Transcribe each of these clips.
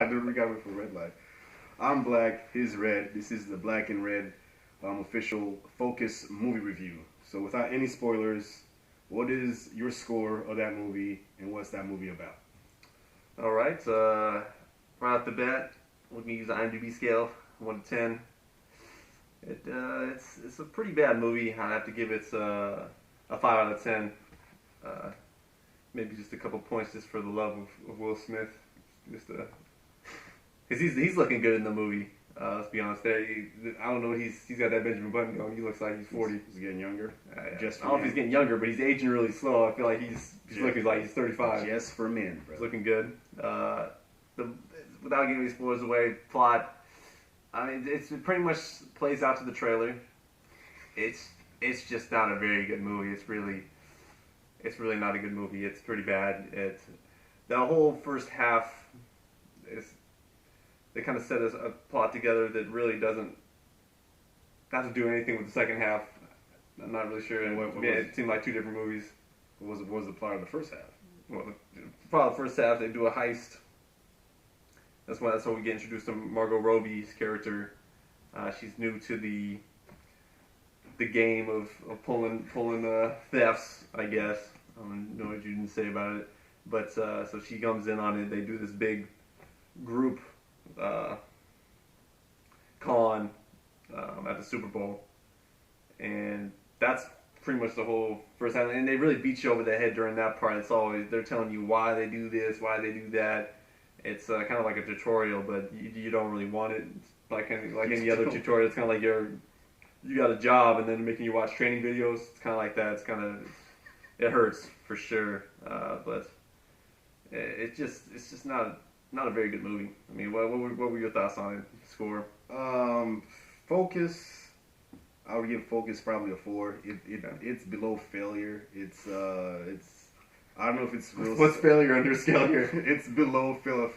I literally got away from red light. I'm black, he's red. This is the Black and Red official Focus movie review. So without any spoilers, what is your score of that movie and what's that movie about? All right. Right off the bat, we can use the IMDb scale, 1 to 10. It's a pretty bad movie. I have to give it a 5 out of 10. Uh, Maybe just a couple points just for the love of Will Smith, just because he's looking good in the movie. Let's be honest. I don't know. He's got that Benjamin Button going. He looks like he's 40. He's getting younger. Just I don't know if he's getting younger, but he's aging really slow. I feel like he's looking like he's 35. Just for men, bro. He's looking good. Without giving any spoilers away, plot. I mean, it pretty much plays out to the trailer. It's just not a very good movie. It's really not a good movie. It's pretty bad. The whole first half is they kind of set a plot together that really doesn't do anything with the second half. I'm not really sure. It seemed like two different movies. What was the plot of the first half? Well, the plot of the first half, they do a heist. That's how we get introduced to Margot Robbie's character. She's new to the game of pulling thefts, I guess. I don't know what you didn't say about it, but so she comes in on it. They do this big group con at the Super Bowl, and that's pretty much the whole first half. And they really beat you over the head during that part. It's always they're telling you why they do this, why they do that. It's kind of like a tutorial, but you don't really want it. It's like any other tutorial. It's kind of like you got a job and then making you watch training videos. It's kind of like that. It hurts for sure, but it's just not a very good movie. I mean, what were your thoughts on it? Score? Focus. I would give Focus probably a 4. It's below failure. It's I don't know if it's real. What's failure under scale here? It's below failure.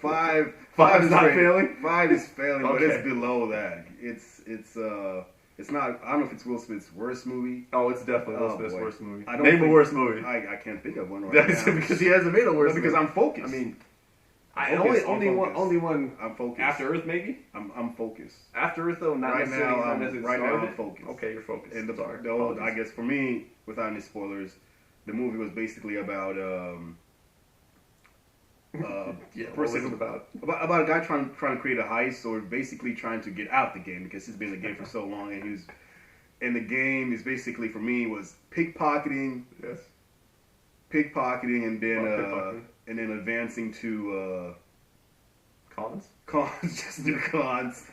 Five is not failing. 5 is failing, Okay. but it's below that. It's not. I don't know if it's Will Smith's worst movie. Oh, it's definitely Will Smith's boy. worst movie. I don't Name a think- worst movie. I can't think of one right That's now. because he hasn't made a worst. No, because movie. I'm focused. I mean, Focused, only I'm one. focused. Only one. I'm focused. After Earth, maybe. I'm focused. After Earth, though, not Right necessarily. now, not I'm necessarily right now. started I'm it? focused. Okay, you're focused. And Sorry. I guess for me, without any spoilers, the movie was basically about Yeah, what person was it about? about a guy trying to create a heist, or basically trying to get out the game because he's been in the game for so long, and the game is basically for me was pickpocketing, Yes. and then Pickpocketing. and then advancing to Cons. cons, just do cons,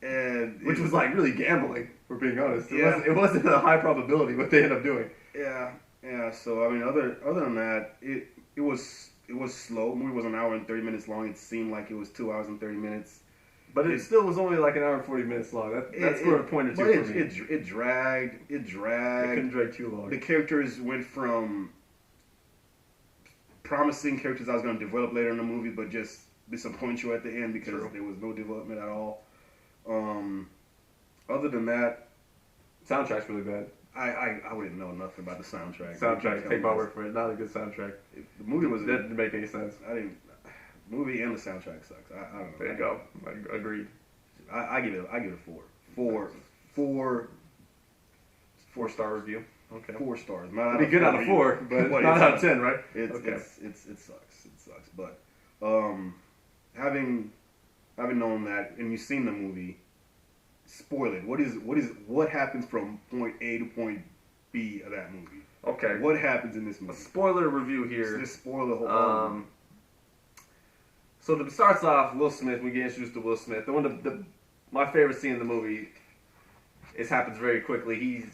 and Which was like really gambling. For being honest, Yeah. it wasn't a high probability what they ended up doing. yeah. So I mean, other than that, it was slow. The movie was an hour and 30 minutes long. It seemed like it was 2 hours and 30 minutes. But it still was only like an hour and 40 minutes long. That's where a point or two but for me. it dragged. It It dragged. couldn't drag too long. The characters went from promising characters I was going to develop later in the movie, but just disappoint you at the end because True. there was no development at all. Other than that, Soundtrack's really bad. I wouldn't know nothing about the soundtrack. Soundtrack, take my word for it. Not a good soundtrack. The movie was. That didn't make any sense. I didn't. Movie and the soundtrack sucks. I don't know. There you go. I agreed. I give it a 4. 4-star review. Okay. 4 stars. It'd be good out of 4, but not out of 10, right? It sucks. It sucks. But having known that and you've seen the movie, spoil it. What happens from point A to point B of that movie? Okay. What happens in this A movie? spoiler review here. Just spoil the whole. So it starts off Will Smith. We get introduced to Will Smith. My favorite scene in the movie. It happens very quickly. He's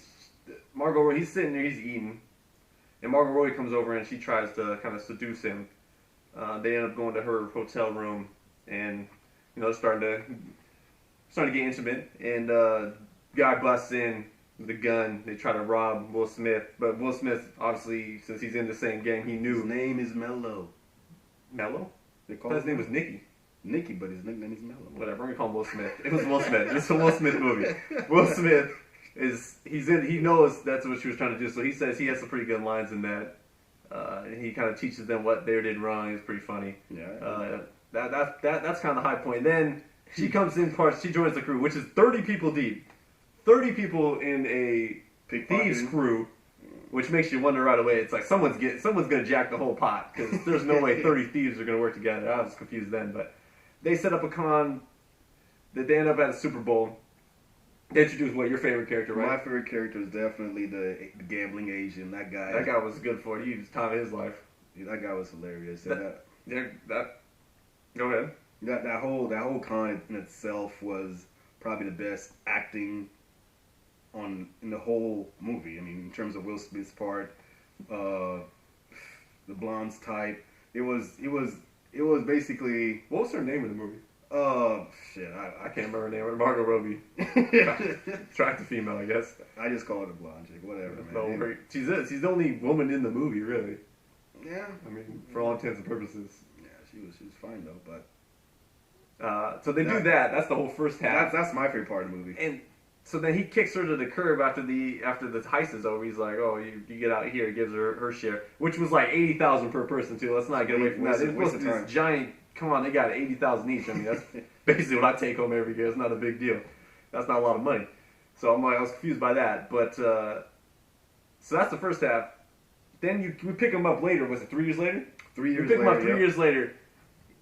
sitting there. He's eating, and Margot Robbie comes over and she tries to kind of seduce him. They end up going to her hotel room, and starting to get intimate. And guy busts in with a gun. They try to rob Will Smith, but Will Smith, obviously, since he's in the same gang, he knew. His name is Mello. Mello? They I call thought his name was Nicky. Nicky, but his nickname is Mello. Whatever, we're gonna call him Will Smith. It was Will Smith. It's a Will Smith movie. Will Smith he knows that's what she was trying to do, so he says he has some pretty good lines in that. He kind of teaches them what they did wrong. It's pretty funny. Yeah. That's kind of the high point. Then she comes in, she joins the crew, which is 30 people deep, 30 people in a thieves crew, which makes you wonder right away. It's like someone's gonna jack the whole pot because there's no way 30 thieves are gonna work together. I was confused then, but they set up a con that they end up at a Super Bowl. They introduced your favorite character, right? My favorite character is definitely the gambling Asian. That guy. That guy was good for it. He was time of his life. Yeah, that guy was hilarious. Go ahead. That whole con in itself was probably the best acting in the whole movie. I mean, in terms of Will Smith's part, the blonde's type. It was basically. What was her name in the movie? Shit, I can't remember her name. Margot Robbie. Attractive female, I guess. I just call it a blonde chick. Whatever, man. No, she's the only woman in the movie, really. Yeah. I mean, for all intents and purposes. Yeah, she was fine though, but. So they do that. That's the whole first half. That's my favorite part of the movie. And so then he kicks her to the curb after the heist is over. He's like, "Oh, you get out here." He gives her share, which was like 80,000 per person too. Let's not get away from that. It was this giant. Come on, they got 80,000 each. I mean, that's basically what I take home every year. It's not a big deal. That's not a lot of money. So I was confused by that. But so that's the first half. Then we pick him up later. Was it 3 years later? 3 years we pick later. him up 3 years later.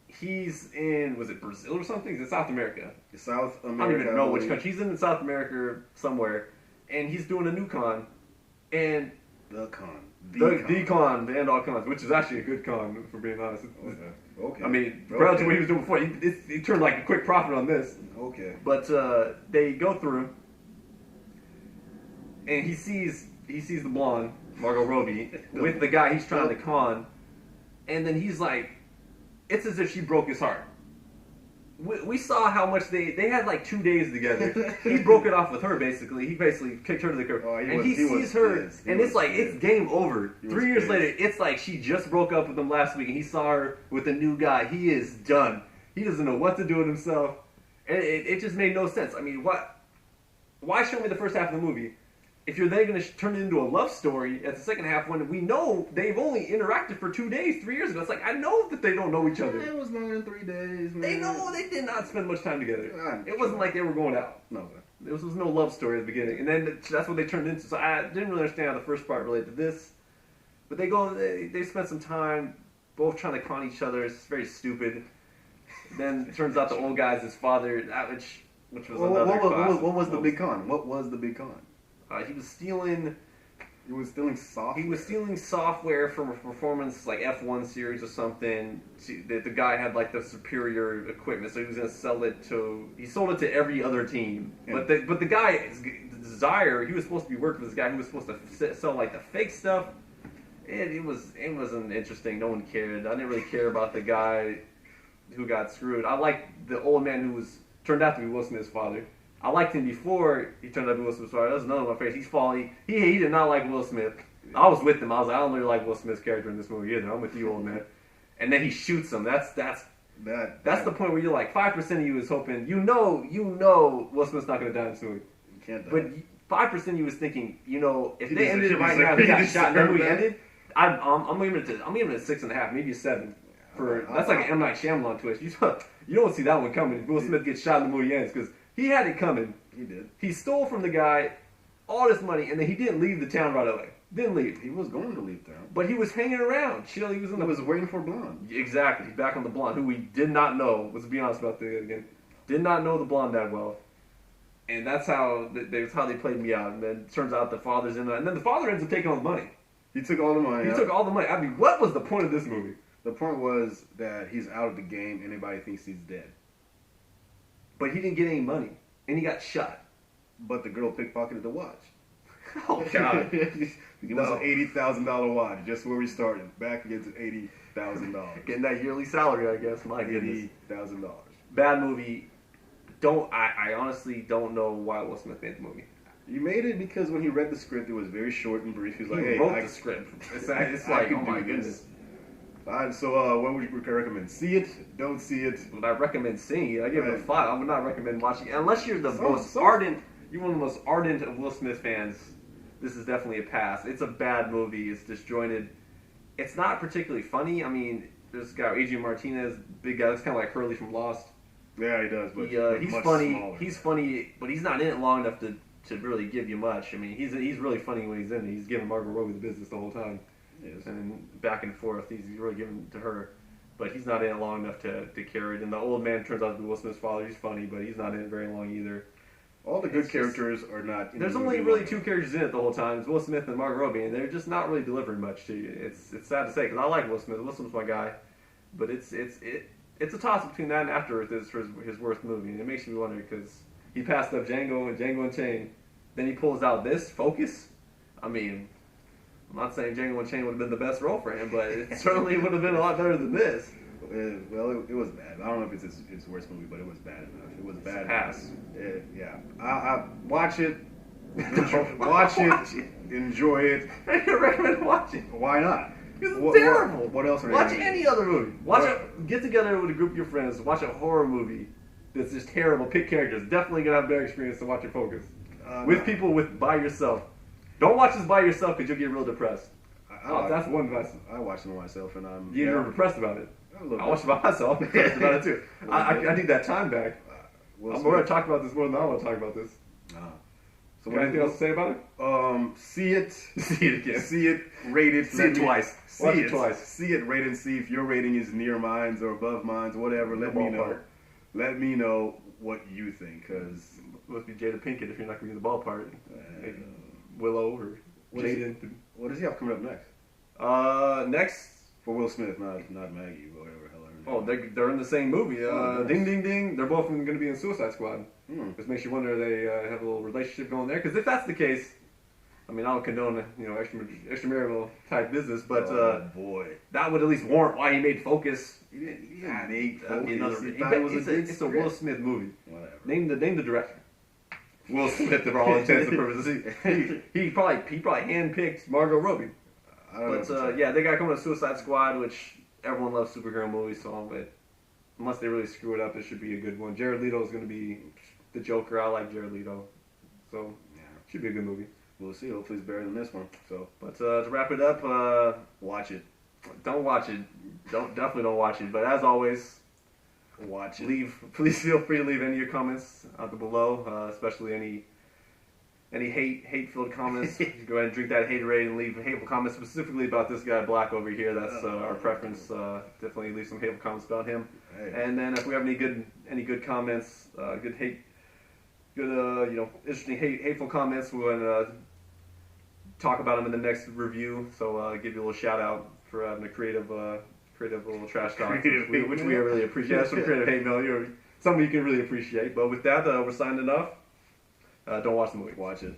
He's in, was it Brazil or something? Is it South America? South America. I don't even know which country. He's in South America somewhere, and he's doing a new con, and the con, the end all cons, which is actually a good con, for being honest. Okay. I mean, relative to what he was doing before, he turned like a quick profit on this. Okay. But they go through, and he sees the blonde Margot Robbie with the guy he's trying to con, and then he's like. It's as if she broke his heart. We saw how much they had like 2 days together. He broke it off with her basically. He basically kicked her to the curb. And he sees her, and it's like, it's game over. 3 years later, it's like she just broke up with him last week, and he saw her with a new guy. He is done. He doesn't know what to do with himself. And it just made no sense. I mean, why show me the first half of the movie if you're then going to turn it into a love story at the second half when we know they've only interacted for 2 days, 3 years ago? It's like, I know that they don't know each other. It was longer than 3 days, man. They know they did not spend much time together. It wasn't like they were going out. No. There was no love story at the beginning. And then that's what they turned into. So I didn't really understand how the first part related to this. But they spent some time both trying to con each other. It's very stupid. Then it turns out the old guy's his father, which was another classic. What was the big con? What was the big con? He was stealing. He was stealing software. He was stealing software from a performance like F1 series or something. The guy had like the superior equipment, so he was going to sell it to. He sold it to every other team. Yeah. But the guy, Desire, he was supposed to be working with this guy who was supposed to sell like the fake stuff. It wasn't interesting. No one cared. I didn't really care about the guy who got screwed. I liked the old man who turned out to be Will Smith's father. I liked him before he turned out to be Will Smith's father. That was another one of my favorites. He's falling. He did not like Will Smith. I was with him. I was like, I don't really like Will Smith's character in this movie either. I'm with you, old man. And then he shoots him. That's the point where you're like, 5% of you is hoping. You know, Will Smith's not going to die in this movie. You can't die. But 5% of you is thinking, if they ended it right now, he got shot, and then we ended. I'm giving it a 6.5, maybe a 7. That's like an M. Night Shyamalan twist. You don't see that one coming. Will Smith gets shot and the movie ends because he had it coming. He did. He stole from the guy all this money, and then he didn't leave the town right away. Didn't leave. He was going to leave town, but he was hanging around. He was waiting for Blonde. Exactly. He's back on the blonde, who we did not know. Let's be honest about that again. Did not know the blonde that well, and that's how they played me out. And then it turns out the father's in there, and then the father ends up taking all the money. He took all the money. He took all the money. I mean, what was the point of this movie? The point was that he's out of the game. Anybody thinks he's dead. But he didn't get any money, and he got shot. But the girl pickpocketed the watch. Oh God! It was an $80,000 watch, just where we started. Back against $80,000. Getting that yearly salary, I guess. My goodness. $80,000. Bad movie. I honestly don't know why Will Smith made the movie. He made it because when he read the script, it was very short and brief. He was like, "He wrote the script." It's like, oh my goodness. So, what would you recommend? See it? Don't see it? Would I recommend seeing it? I give it a 5. I would not recommend watching it unless you're most ardent. You're one of the most ardent of Will Smith fans. This is definitely a pass. It's a bad movie. It's disjointed. It's not particularly funny. I mean, there's this guy Adrian Martinez, big guy. That's kind of like Hurley from Lost. Yeah, he does, but He's much funny. smaller. He's funny, but he's not in it long enough to really give you much. I mean, he's really funny when he's in it. He's giving Margot Robbie the business the whole time, Yes. and back and forth. He's really giving it to her, but he's not in it long enough to carry it. And the old man turns out to be Will Smith's father. He's funny, but he's not in it very long either. All the good It's characters are not. There's only really two characters in it the whole time. It's Will Smith and Margot Robbie, and they're just not really delivering much to you. It's sad to say because I like Will Smith. Will Smith's my guy, but it's a toss between that and After Earth is his worst movie, and it makes me wonder because he passed up Django and Unchained, then he pulls out this Focus. I mean, I'm not saying Django Unchained would have been the best role for him, but it certainly would have been a lot better than this. Well, it was bad. I don't know if it's his worst movie, but it was bad enough. It was bad. Pass. Yeah. I watch it. Watch it. Enjoy it. I recommend watching. Why not? It's terrible. What else are they Watch gonna do? any other movie. Get together with a group of your friends. Watch a horror movie that's just terrible. Pick characters. Definitely gonna have a better experience to watch it Focus. With people by yourself. Don't watch this by yourself because you'll get real depressed. That's one advice. I watch them by myself, and I'm. You're depressed about it. A little I bit. watch it by myself. I'm depressed about it too. I need that time back. I'm going to talk about this more than I want to talk about this. So Anything else to say about it? See it. See it again. See it. Rate it. See it twice. Watch it twice. See it. Rate and see if your rating is near mine's or above mine's, whatever. Let me know. Let me know what you think, because it must be Jada Pinkett if you're not going to be in the ballpark. Willow or Jaden. What does he have coming up next? Next. For Will Smith, not Maggie, whatever the hell. Oh, they're in the same movie. Nice. Ding, ding, ding. They're both going to be in Suicide Squad. Hmm. Which makes you wonder they have a little relationship going there. Because if that's the case, I mean, I don't condone extramarital type business, but boy, that would at least warrant why he made Focus. He didn't make Focus. It's a Will Smith movie. Whatever. Name the director. Will Smith, for all intents and purposes. He probably handpicked Margot Robbie. But yeah, they got coming to Suicide Squad, which everyone loves superhero movies, but unless they really screw it up, it should be a good one. Jared Leto is going to be the Joker. I like Jared Leto, so yeah, should be a good movie. We'll see. Hopefully, it's better than this one. So, but to wrap it up, watch it. Don't watch it. Definitely don't watch it. But as always, watch it. Please feel free to leave any of your comments out below, especially any hate-filled comments. Go ahead and drink that haterade and leave hateful comments specifically about this guy Black over here. That's our preference. Definitely leave some hateful comments about him. Hey. And then if we have any good comments, interesting hateful comments, we're gonna talk about them in the next review. So give you a little shout out for having a creative little trash talk, which we really appreciate. That's some creative hate mail. Something you can really appreciate. But with that, we're signing off. Don't watch the movie. Watch it.